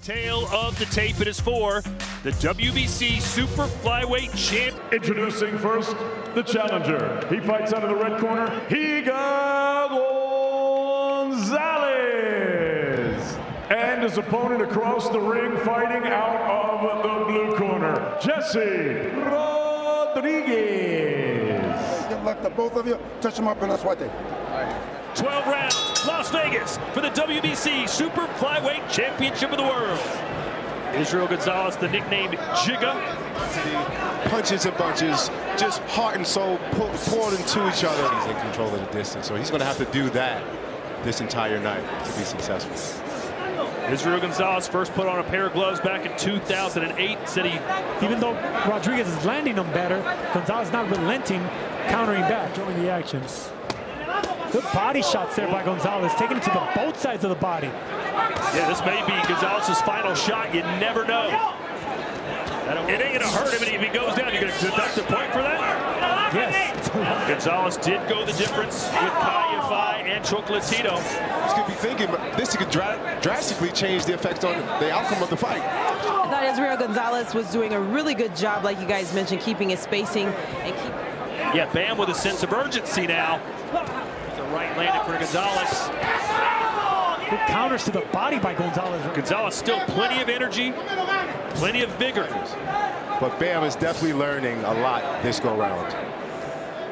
Tale of the tape it is for the WBC Super Flyweight Champ. Introducing first, the challenger. He fights out of the red corner. Gonzalez. And his opponent across the ring fighting out of the blue corner, Jesse Rodriguez. Good luck to both of you. Touch them up and that's what they. 12 rounds, Las Vegas for the WBC Super Flyweight Championship of the World. Israel Gonzalez, the nickname Jigga. Punches and bunches, just heart and soul poured into each other. He's in control of the distance, so he's going to have to do that this entire night to be successful. Israel Gonzalez first put on a pair of gloves back in 2008. Said he, even though Rodriguez is landing them better, Gonzalez not relenting, countering back, joining the action. Good body shots there by Gonzalez, taking it to both sides of the body. Yeah, this may be Gonzalez's final shot. You never know. It ain't gonna hurt him, and if he goes down, you're gonna deduct a point for that? Yes. Gonzalez did go the difference with Payafai and Chocolatito. He's gonna be thinking this could drastically change the effect on the outcome of the fight. I thought Israel Gonzalez was doing a really good job, like you guys mentioned, keeping his spacing and keep. Yeah, Bam with a sense of urgency now. The right landed for Gonzalez. Good counters to the body by Gonzalez. Gonzalez still plenty of energy, plenty of vigor. But Bam is definitely learning a lot this go round.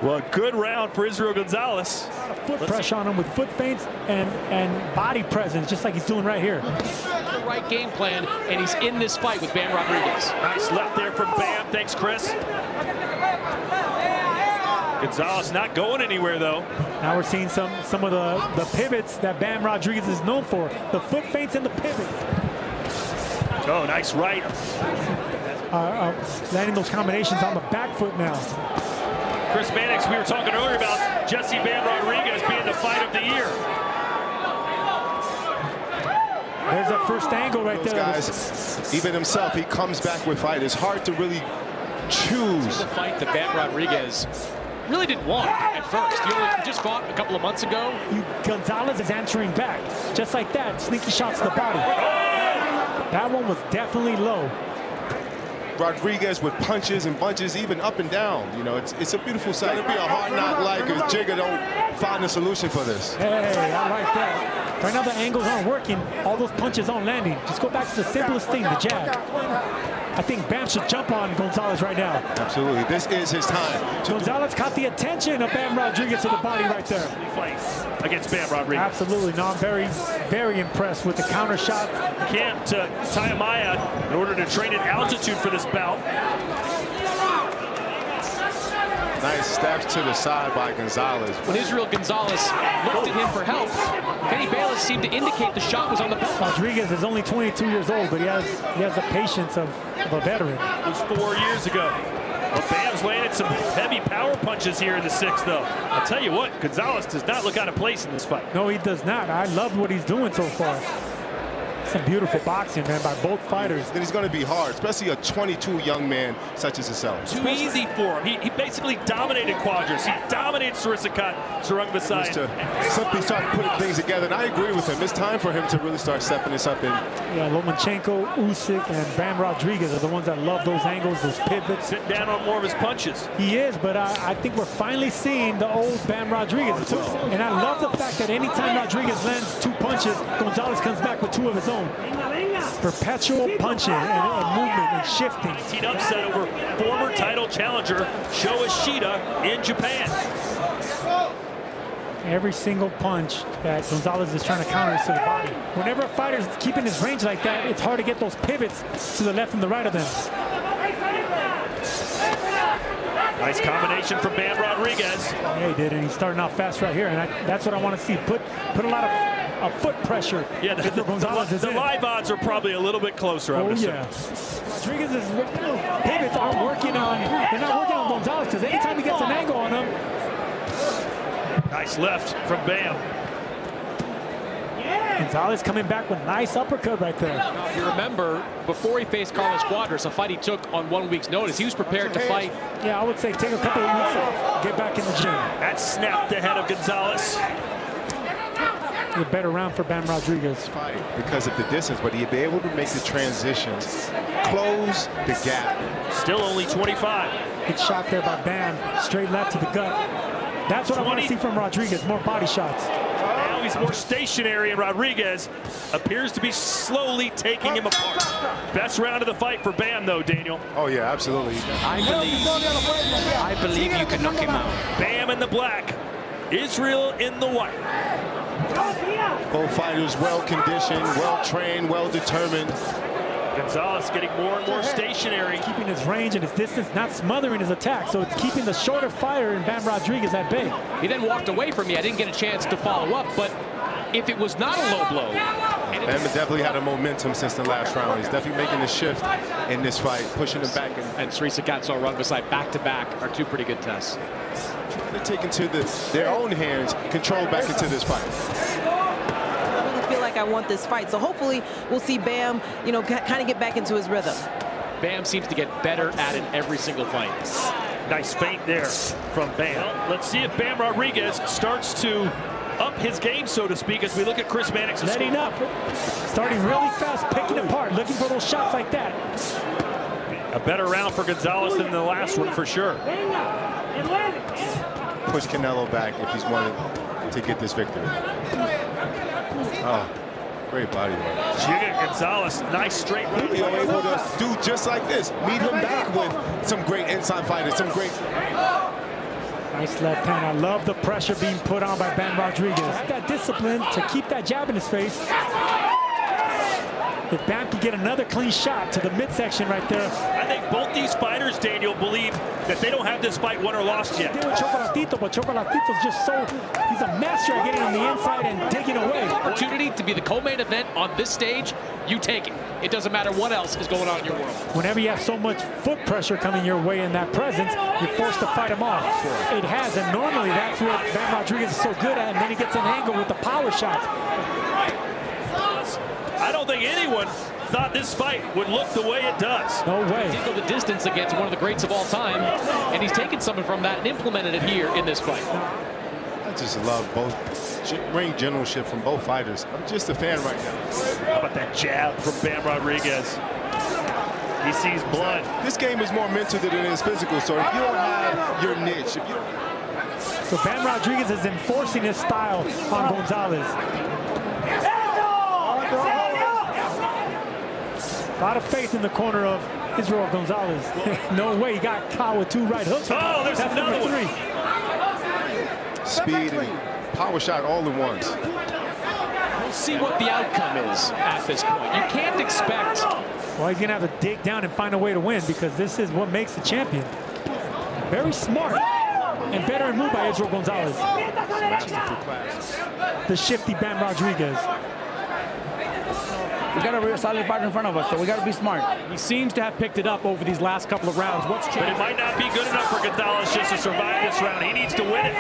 Well, a good round for Israel Gonzalez. Foot pressure on him with foot feints and body presence, just like he's doing right here. The right game plan, and he's in this fight with Bam Rodriguez. Nice left there from Bam. Thanks, Chris. Gonzalez not going anywhere, though. Now we're seeing some of the pivots that Bam Rodriguez is known for. The foot feints and the pivots. Oh, nice right. Landing those combinations on the back foot now. Chris Mannix, we were talking earlier about Jesse Bam Rodriguez being the fight of the year. There's that first angle right there. Guys, even himself, he comes back with fight. It's hard to really choose. The fight that Bam Rodriguez really didn't want at first. He just fought a couple of months ago. Gonzalez is answering back. Just like that, sneaky shots to the body. That one was definitely low. Rodriguez with punches and bunches, even up and down. You know, it's a beautiful sight. It'd be a hard knock like if Jigga don't find a solution for this. Hey, I like that. Right now the angles aren't working. All those punches aren't landing. Just go back to the simplest thing, the jab. I think Bam should jump on Gonzalez right now. Absolutely. This is his time. Gonzalez caught the attention of Bam Rodriguez to the body right there. Fights against Bam Rodriguez. Absolutely. No, I'm very, very impressed with the counter shot. Camped Taimaya in order to train at altitude for this bout. Nice steps to the side by Gonzalez. When Israel Gonzalez looked at him for help, Kenny Bayless seemed to indicate the shot was on the belt. Rodriguez is only 22 years old, but he has the patience of a veteran. It was 4 years ago. Well, Bam's landed some heavy power punches here in the sixth, though. I'll tell you what, Gonzalez does not look out of place in this fight. No, he does not. I love what he's doing so far. Some beautiful boxing, man, by both fighters. Then he's going to be hard, especially a 22 young man such as himself. Too easy for him. He basically dominated Quadras. He dominated Sarisakat, Sarungmasai. To simply start putting things together, and I agree with him. It's time for him to really start stepping this up in. Yeah, Lomachenko, Usyk, and Bam Rodriguez are the ones that love those angles, those pivots. Sitting down on more of his punches. He is, but I think we're finally seeing the old Bam Rodriguez. And I love the fact that anytime Rodriguez lands 2 punches, Gonzalez comes back with 2 of his own. Perpetual punching and movement and shifting. Team upset over former title challenger Sho Ishida in Japan. Every single punch that Gonzalez is trying to counter is to the body. Whenever a fighter's keeping his range like that, it's hard to get those pivots to the left and the right of them. Nice combination from Bam Rodriguez. Yeah, he did, and he's starting off fast right here, and that's what I want to see. Put a lot of foot pressure. Yeah, the live odds are probably a little bit closer. Oh yeah. Rodriguez's pivots aren't working on. They're not working on Gonzalez because anytime he gets an angle on him. Nice left from Bam. Gonzalez coming back with nice uppercut right there. You remember, before he faced Carlos Quadras, a fight he took on 1 week's notice, he was prepared to fight. Yeah, I would say take a couple of weeks off, get back in the gym. That snapped the head of Gonzalez. A better round for Bam Rodriguez. Fight because of the distance, but he'd be able to make the transitions, close the gap. Still only 25. Good shot there by Bam. Straight left to the gut. That's what I want to see from Rodriguez, more body shots. Now he's more stationary, and Rodriguez appears to be slowly taking him apart. Best round of the fight for Bam, though, Daniel. Oh, yeah, absolutely. I believe you can knock him out. Bam in the black, Israel in the white. Both fighters well-conditioned, well-trained, well-determined. Gonzalez getting more and more stationary. Keeping his range and his distance, not smothering his attack. So it's keeping the shorter fighter in Bam Rodriguez at bay. He then walked away from me. I didn't get a chance to follow up, but if it was not a low blow. Bam definitely had a momentum since the last round. He's definitely making a shift in this fight, pushing him back. And Srisa Gatso Rungvisai back-to-back are two pretty good tests. They're taking to their own hands, control back into this fight. I feel like I want this fight, so hopefully we'll see Bam, you know, kind of get back into his rhythm. Bam seems to get better at it every single fight. Nice feint there from Bam. Well, let's see if Bam Rodriguez starts to up his game, so to speak, as we look at Chris Mannix's letting up, starting really fast, picking apart, looking for those shots like that. A better round for Gonzalez than the last one, for sure. Push Canelo back if he's wanted to get this victory. Oh, great body work. Giga Gonzalez, nice straight right. You're able to do just like this. Meet him back with some great inside fighters, some great... Nice left hand. I love the pressure being put on by Bam Rodriguez. That discipline to keep that jab in his face. If Bam can get another clean shot to the midsection right there. I think both these fighters, Daniel, believe that they don't have this fight won or lost yet. He did with Chocolatito, but Chocolatito's just so, he's a master at getting on the inside and digging away. Opportunity to be the co-main event on this stage, you take it. It doesn't matter what else is going on in your world. Whenever you have so much foot pressure coming your way in that presence, you're forced to fight him off. Sure. It has, and normally that's what Bam Rodriguez is so good at, and then he gets an angle with the power shots. I don't think anyone thought this fight would look the way it does. No way. He did go the distance against one of the greats of all time, and he's taken something from that and implemented it here in this fight. I just love both ring generalship from both fighters. I'm just a fan right now. How about that jab from Bam Rodriguez? He sees blood. This game is more mental than it is physical, so if you don't have your niche, if you don't... So Bam Rodriguez is enforcing his style on Gonzalez. A lot of faith in the corner of Israel Gonzalez. No way, he got caught with two right hooks. Oh, there's That's another number one. 3. Speed and power shot all at once. We'll see what the outcome is at this point. You can't expect... Well, he's going to have to dig down and find a way to win because this is what makes the champion. Very smart and veteran move by Israel Gonzalez. The shifty Bam Rodriguez. We got a real solid fighter in front of us, so we got to be smart. He seems to have picked it up over these last couple of rounds. What's changed? But it might not be good enough for Gonzalez just to survive this round. He needs to win it,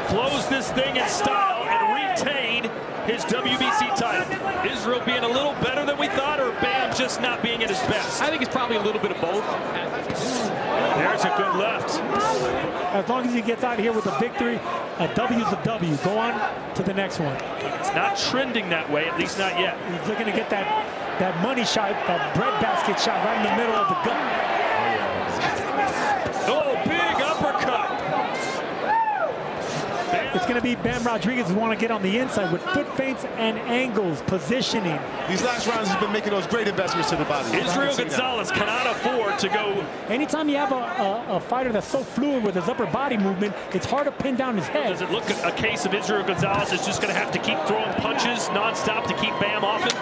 close this thing in style, and retain his WBC title. Israel being a little better than we thought, or Bam just not being at his best? I think it's probably a little bit of both. There's a good left. As long as he gets out of here with a victory, a W's a W. Go on to the next one. It's not trending that way, at least not yet. He's looking to get that money shot, that breadbasket shot right in the middle of the gut. Oh, big uppercut. It's going to be Bam Rodriguez who want to get on the inside with foot feints and angles, positioning. These last rounds has been making those great investments to the body. Israel Gonzalez cannot afford to go. Anytime you have a fighter that's so fluid with his upper body movement, it's hard to pin down his head. Does it look a case of Israel Gonzalez is just going to have to keep throwing punches nonstop to keep Bam off him?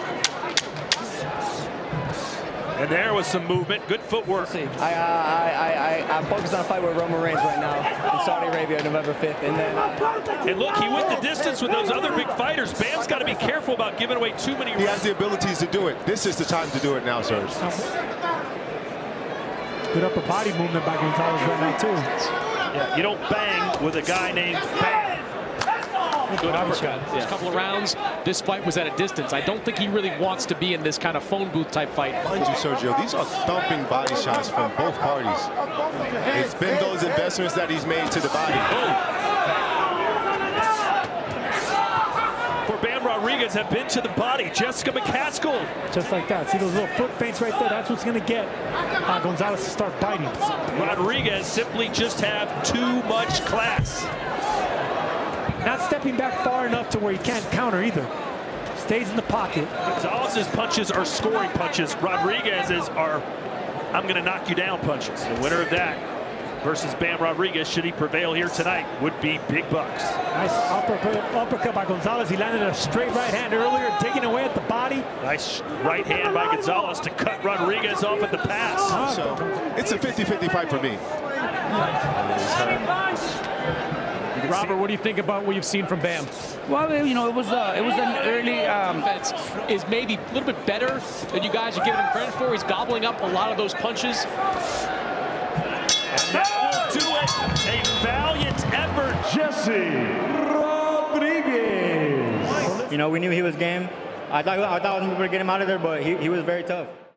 And there was some movement. Good footwork. I'm focused on a fight with Roman Reigns right now in Saudi Arabia, November 5th. And look, he went the distance with those other big fighters. Bam's got to be careful about giving away too many rounds. He has the abilities to do it. This is the time to do it now, Serge. Good upper body movement by Gonzalez right now, too. Yeah, you don't bang with a guy named Bam. Good uppercut. A couple of rounds, this fight was at a distance. I don't think he really wants to be in this kind of phone booth type fight. Mind you, Sergio, these are thumping body shots from both parties. It's been those investments that he's made to the body. For Bam Rodriguez have been to the body. Jessica McCaskill. Just like that. See those little foot feints right there? That's what's going to get Gonzalez to start biting. Rodriguez simply just have too much class. Not stepping back far enough to where he can't counter either. Stays in the pocket. Gonzalez's punches are scoring punches. Rodriguez's are I'm going to knock you down punches. The winner of that versus Bam Rodriguez, should he prevail here tonight, would be big bucks. Nice uppercut by Gonzalez. He landed a straight right hand earlier, digging away at the body. Nice right hand by Gonzalez to cut Rodriguez off at the pass. So it's a 50-50 fight for me. Robert, what do you think about what you've seen from Bam? Well, you know, it was an early. Defense is maybe a little bit better than you guys are giving him credit for. He's gobbling up a lot of those punches. And that will do it. A valiant effort. Jesse Rodriguez. You know, we knew he was game. I thought I was going to get him out of there, but he was very tough.